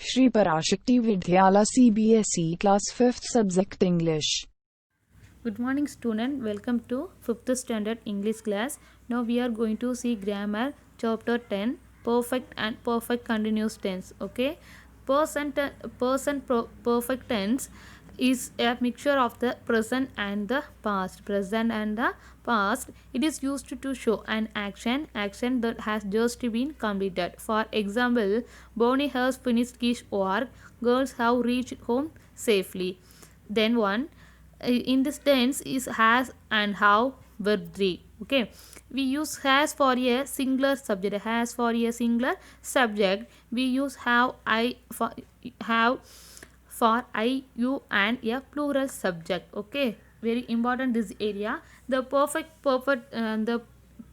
Shri Parashakti Vidyala CBSE Class 5th Subject English. Good morning student, welcome to 5th standard English class. Now we are going to see grammar chapter 10 perfect and perfect continuous tense. Okay, perfect tense is a mixture of the present and the past. It is used to show an action that has just been completed. For example, Bonnie has finished his work, girls have reached home safely. Then one in this tense is has and have verb 3. Okay, we use has for a singular subject. We use have for I, you and a plural subject. Okay, very important this area. The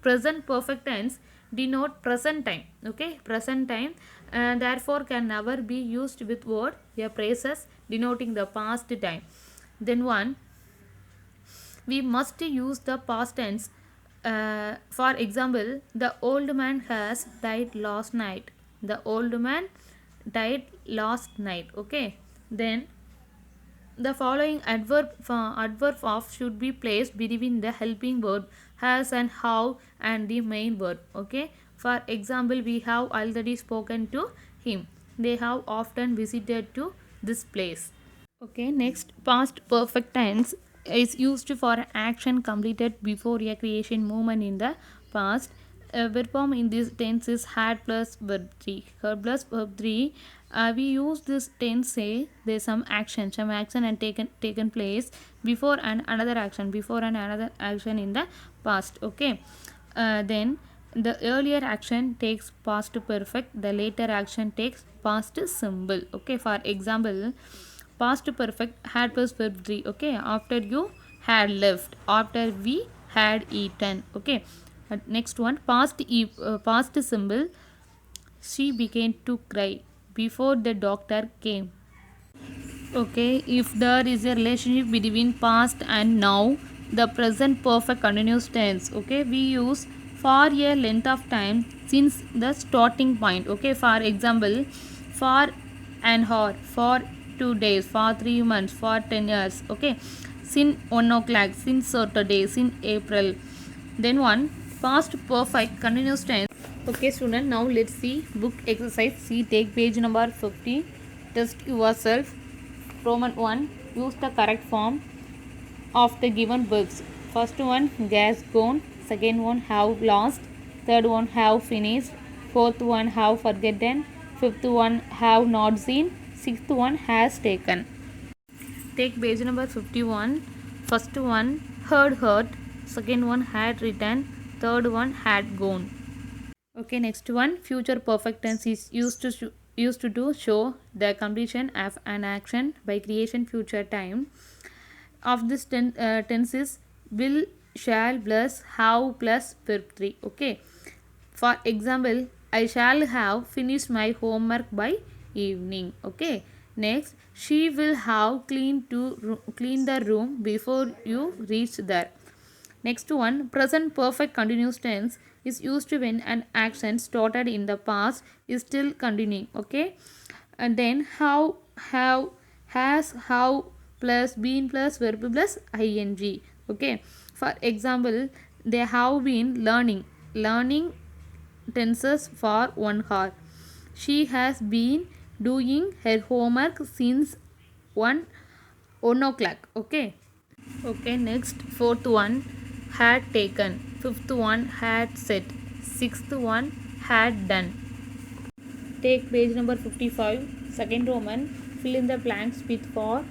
present perfect tense denote present time. Okay, present time, and therefore can never be used with word a phrases denoting the past time. Then one, we must use the past tense. For example, the old man has died last night. The old man died last night. Okay, then the following adverb of should be placed between the helping verb has and how and the main verb. Okay, for example, we have already spoken to him. They have often visited to this place. Okay, next, past perfect tense is used for action completed before a creation movement in the past. Verb form in this tense is had plus verb 3. Had plus verb 3. We use this tense say there's some action and taken place before and another action in the past. Okay, then the earlier action takes past perfect, the later action takes past simple. Okay, for example, past perfect had plus verb 3. Okay, after you had left, after we had eaten. Okay, next one, past symbol, she began to cry before the doctor came. Okay, if there is a relationship between past and now, the present perfect continuous tense. Okay, we use for a length of time since the starting point. Okay, for example, for an hour, for 2 days, for 3 months, for 10 years. Okay, since 1 o'clock, since Saturday, since April. Then one, past perfect continuous tense. Okay student, now let's see book exercise. See, take page number 50. Test yourself. Roman 1, use the correct form of the given verbs. First one, gas gone. Second one, have lost. Third one, have finished. Fourth one, have forgotten. Fifth one, have not seen. Sixth one, has taken. Take page number 51. First one, heard. Second one, had written. Third one, had gone. Okay, next one, future perfect tense is used to show the completion of an action by creation future time. Of this tense is will, shall plus have plus verb 3. Okay, for example, I shall have finished my homework by evening. Okay, next, she will have clean the room before you reach there. Next one, present perfect continuous tense is used when an action started in the past is still continuing. Okay, and then how, has, how plus been plus verb plus ing. Okay, for example, they have been learning tenses for 1 hour. She has been doing her homework since 1 o'clock. Okay, next, fourth one, had taken. Fifth one, had said. Sixth one, had done. Take page number 55. Second Roman, fill in the blanks with for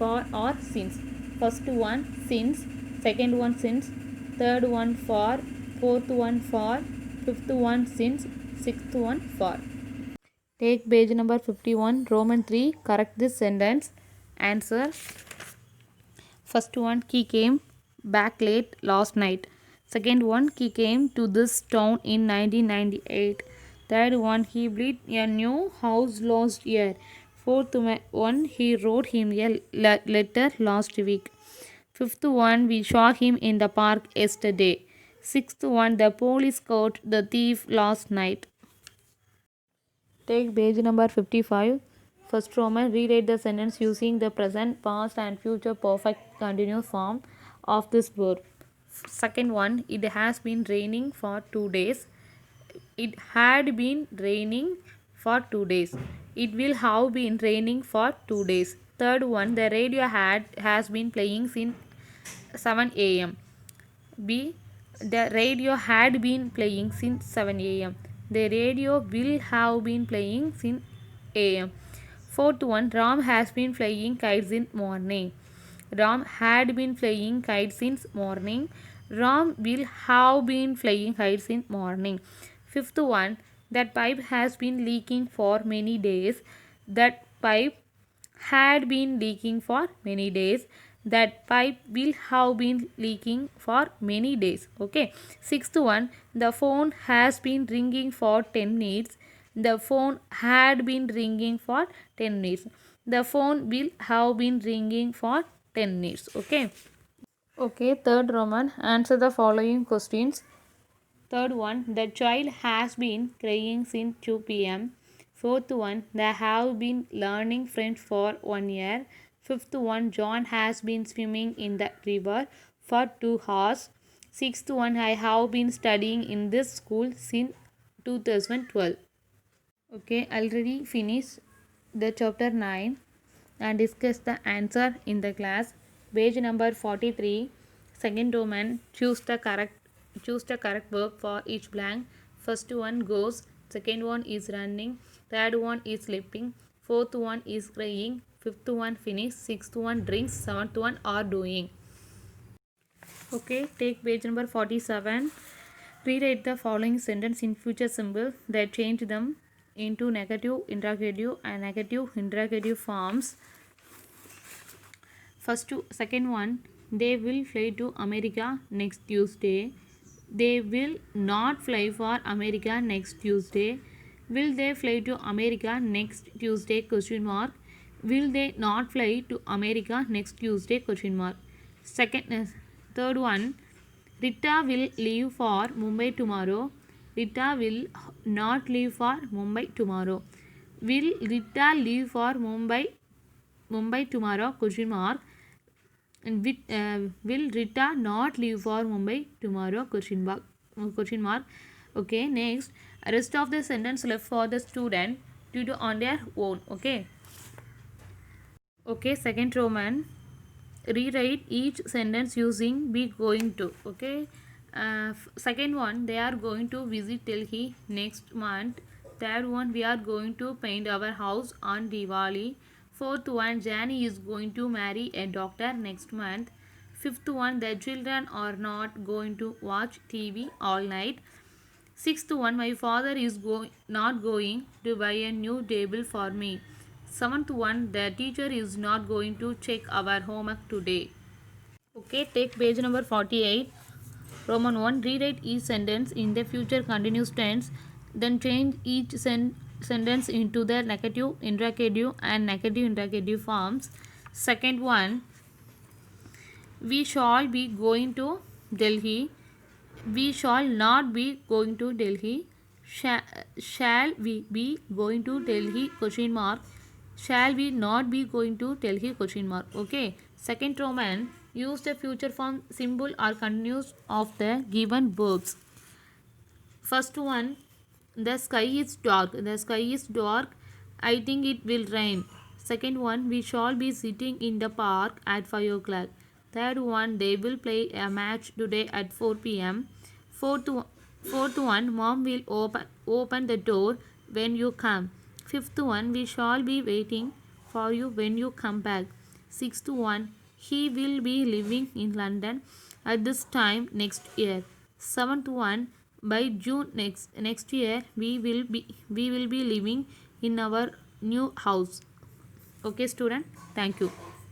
or since. First one, since. Second one, since. Third one, for. Fourth one, for. Fifth one, since. Sixth one, for. Take page number 51. Roman 3. Correct this sentence. Answer. First one, he came back late last night. Second one, he came to this town in 1998. Third one, he built a new house last year. Fourth one, he wrote him a letter last week. Fifth one, we saw him in the park yesterday. Sixth one, the police caught the thief last night. Take page number 55. First Roman, rewrite the sentence using the present, past, and future perfect continuous form of this verb. Second one, it has been raining for 2 days. It had been raining for 2 days. It will have been raining for 2 days. Third one, the radio has been playing since 7 a.m. B. The radio had been playing since 7 a.m. The radio will have been playing since a.m. Fourth one, Ram has been flying kites in morning. Ram had been flying kites since morning. Ram will have been flying kites in morning. Fifth one, that pipe has been leaking for many days. That pipe had been leaking for many days. That pipe will have been leaking for many days. Okay. Sixth one, the phone has been ringing for 10 minutes. The phone had been ringing for 10 minutes. The phone will have been ringing for 10 minutes. Okay. Okay. Third Roman, answer the following questions. Third one, the child has been crying since 2 p.m. Fourth one, they have been learning French for 1 year. Fifth one, John has been swimming in the river for 2 hours. Sixth one, I have been studying in this school since 2012. Okay, already finished the chapter 9 and discussed the answer in the class. Page number 43. Second Roman, choose the correct verb for each blank. First one goes, second one is running, third one is sleeping, fourth one is crying, fifth one finish, sixth one drinks, seventh one are doing. Okay, take page number 47. Rewrite the following sentence in future simple that change them into negative, interrogative and negative interrogative forms. Second one, they will fly to America next Tuesday. They will not fly for America next Tuesday. Will they fly to America next Tuesday? Question mark. Will they not fly to America next Tuesday? Question mark. Third one, Rita will leave for Mumbai tomorrow. Rita will not leave for Mumbai tomorrow. Will Rita leave for Mumbai tomorrow? Question mark. And will Rita not leave for Mumbai tomorrow? Question mark. Okay, next, rest of the sentence left for the student to do on their own. Okay. Okay, second Roman, rewrite each sentence using be going to. Okay. Second one, they are going to visit Delhi next month. Third one, we are going to paint our house on Diwali. Fourth one, Jani is going to marry a doctor next month. Fifth one, the children are not going to watch TV all night. Sixth one, my father is not going to buy a new table for me. Seventh one, the teacher is not going to check our homework today. Okay, take page number 48. Roman 1, rewrite each sentence in the future continuous tense, then change each sentence into the negative, interrogative and negative interrogative forms. Second one, we shall be going to Delhi. We shall not be going to Delhi. Shall we be going to Delhi? Question mark. Shall we not be going to Delhi? Question mark. Okay. Second Roman, use the future form symbol or continuous of the given verbs. First one, the sky is dark. The sky is dark. I think it will rain. Second one, we shall be sitting in the park at 5 o'clock. Third one, they will play a match today at 4 p.m. Fourth one, mom will open the door when you come. Fifth one, we shall be waiting for you when you come back. Sixth one, he will be living in London at this time next year. Seventh one, by June next year we will be living in our new house. Okay student, thank you.